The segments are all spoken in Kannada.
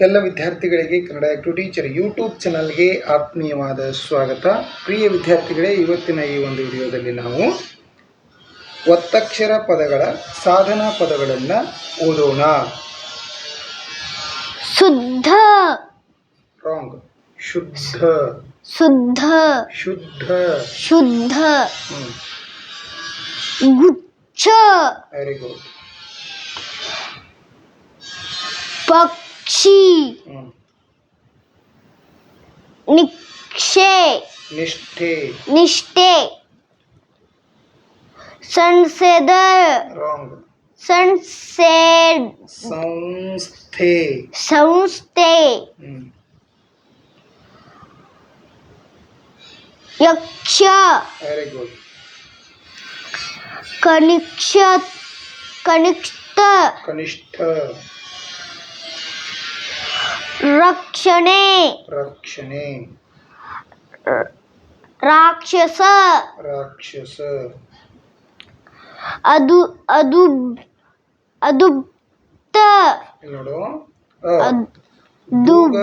ಎಲ್ಲ ವಿದ್ಯಾರ್ಥಿಗಳಿಗೆ ಕನ್ನಡ ಆಕ್ಟಿವ್ ಟೀಚರ್ ಯೂಟ್ಯೂಬ್ ಚಾನಲ್ಗೆ ಆತ್ಮೀಯವಾದ ಸ್ವಾಗತ. ಪ್ರಿಯ ವಿದ್ಯಾರ್ಥಿಗಳೇ, ಇವತ್ತಿನ ಈ ಒಂದು ವಿಡಿಯೋದಲ್ಲಿ ನಾವು ಒತ್ತಕ್ಷರ ಪದಗಳ ಸಾಧನಾ ಪದಗಳನ್ನು ಓದೋಣ. ಶುದ್ಧ, ರಾಂಗ್. ಶುದ್ಧ, ಶುದ್ಧ, ಶುದ್ಧ, ಶುದ್ಧ. ಗುಚ್ಛ, ವೆರಿ ಗುಡ್. ಪಕ್ಷಿ, ನಿಕ್ಷೆ, ನಿಷ್ಠೆ, ನಿಷ್ಠೆ. ಸಂಸದ, ರಾಂಗ್. ಸಂಸೇಡ್, ಸಂಸ್ಥೆ, ಸಂಸ್ಥೆ. ಯಕ್ಷ, ವೆರಿ ಗುಡ್. ಕನಿಷ್ಠ, ಕನಿಷ್ಠ. ಕನಿಷ್ಠ, ರಕ್ಷಣೆ, ರಕ್ಷಣೆ. ರಾಕ್ಷಸ, ರಾಕ್ಷಸ. ಅದು ಅದು ಅದುಪ್ತ, ಇಲ್ಲಿ ನೋಡು, ಅದುಬ್,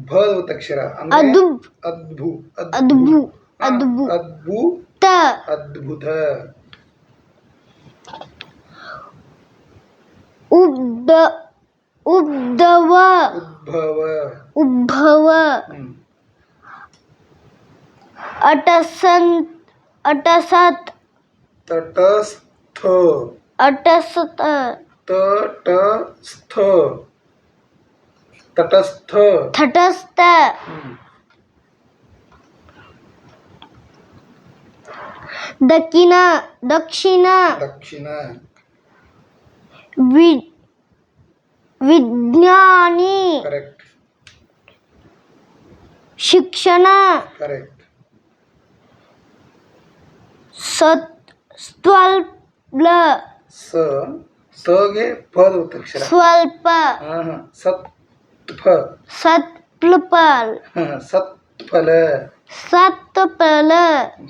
ಭ ಒತ್ತಕ್ಷರ ಅಂದ್ರೆ ಅದುಬ್, ಅದ್ಭು, ಅದ್ಭು, ಅದ್ಭು, ಅದ್ಭುತ, ಅದ್ಭುತ. ಉದ್ಧವ, ಉದ್ಭವ, ಉದ್ಭವ. ಅಟಸಂತ್, ಅಟಸತ್, ತಟಸ್ಥ, ಅಟಸತ, ತಟಸ್ಥ, ತಟಸ್ಥ. ತಟಸ್ಥ. ದಕ್ಷಿಣ, ದಕ್ಷಿಣ, ದಕ್ಷಿಣ. ವಿಜ್ಞಾನಿ, ಕರೆಕ್ಟ್. ಶಿಕ್ಷಣ, ಕರೆಕ್ಟ್. ಸ್ವಲ್ಪ, ಸಗೆ ಪದ ಒತ್ತಕ್ಷರ. ಸ್ವಲ್ಪ, ಸತ್ಫ, ಸತ್ಫಲ, ಸತ್ಫಲ, ಸತ್ಫಲ.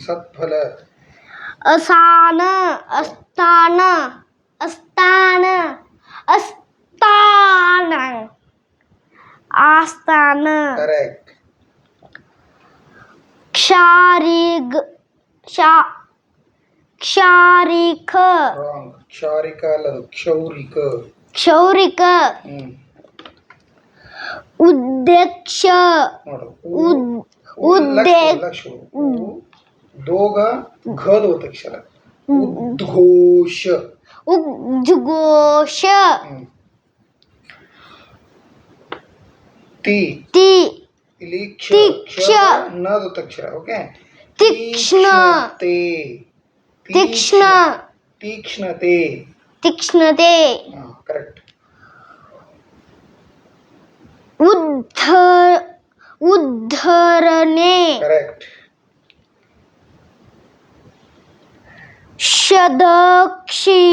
ಸತ್ಫಲ. ಅಸಾನ, ಅಸ್ಥಾನ, ಅಸ್ಥಾನ, ಅಸ್ಥಾನ, ಆಸ್ಥಾನ. ಕರೆಕ್ಟ್. ಕ್ಷಾರಿಕ, ಕ್ಷಾರಿಕ, ರಾಂಗ್. ಕ್ಷಾರಿಕ ಅಲ್ಲದು, ಕ್ಷೌರಿಕ. ಕ್ಷೌರಿಕ. ಉದ್ದೇಶ, ನೋಡು, ಉದ್ದೇಶ. ದೋಗ ಘದ ಒತ್ತಕ್ಷರ. ಉದ್ಘೋಷ, ಉದ್ಘೋಷ. ತಿ, ತಿ, ಇಲ್ಲಿ ತೀಕ್ಷ, ನದ ಒತ್ತಕ್ಷರ. ಓಕೆ. ತೀಕ್ಷ್ಣ, ತೀಕ್ಷ್ಣ, ತೀಕ್ಷ್ಣತೆ, ತೀಕ್ಷ್ಣತೆ. ಕರೆಕ್ಟ್. ಉದ್ಧರಣೆ, ಕರೆಕ್ಟ್. ಷಡಕ್ಷರಿ,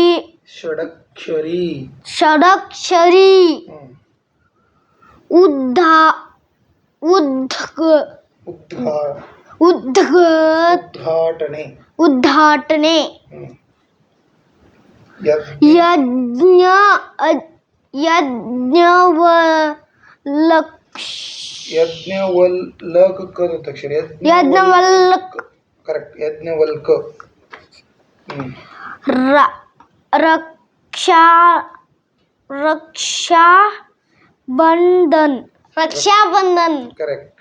ಷಡಕ್ಷರಿ. ಉದ್ಘಾಟನೆ, ಉದ್ಘಾಟನೆ. ಯಜ್ಞ, ಯಜ್ಞವಲ್ಕ ಒತ್ತಕ್ಷರ. ಯಜ್ಞವಲ್ಕ. ಕರೆಕ್ಟ್. ಯಜ್ಞವಲ್ಕ. ರಕ್ಷಾ, ರಕ್ಷಾ ಬಂಧನ್, ರಕ್ಷಾ ಬಂಧನ್. ಕರೆಕ್ಟ್.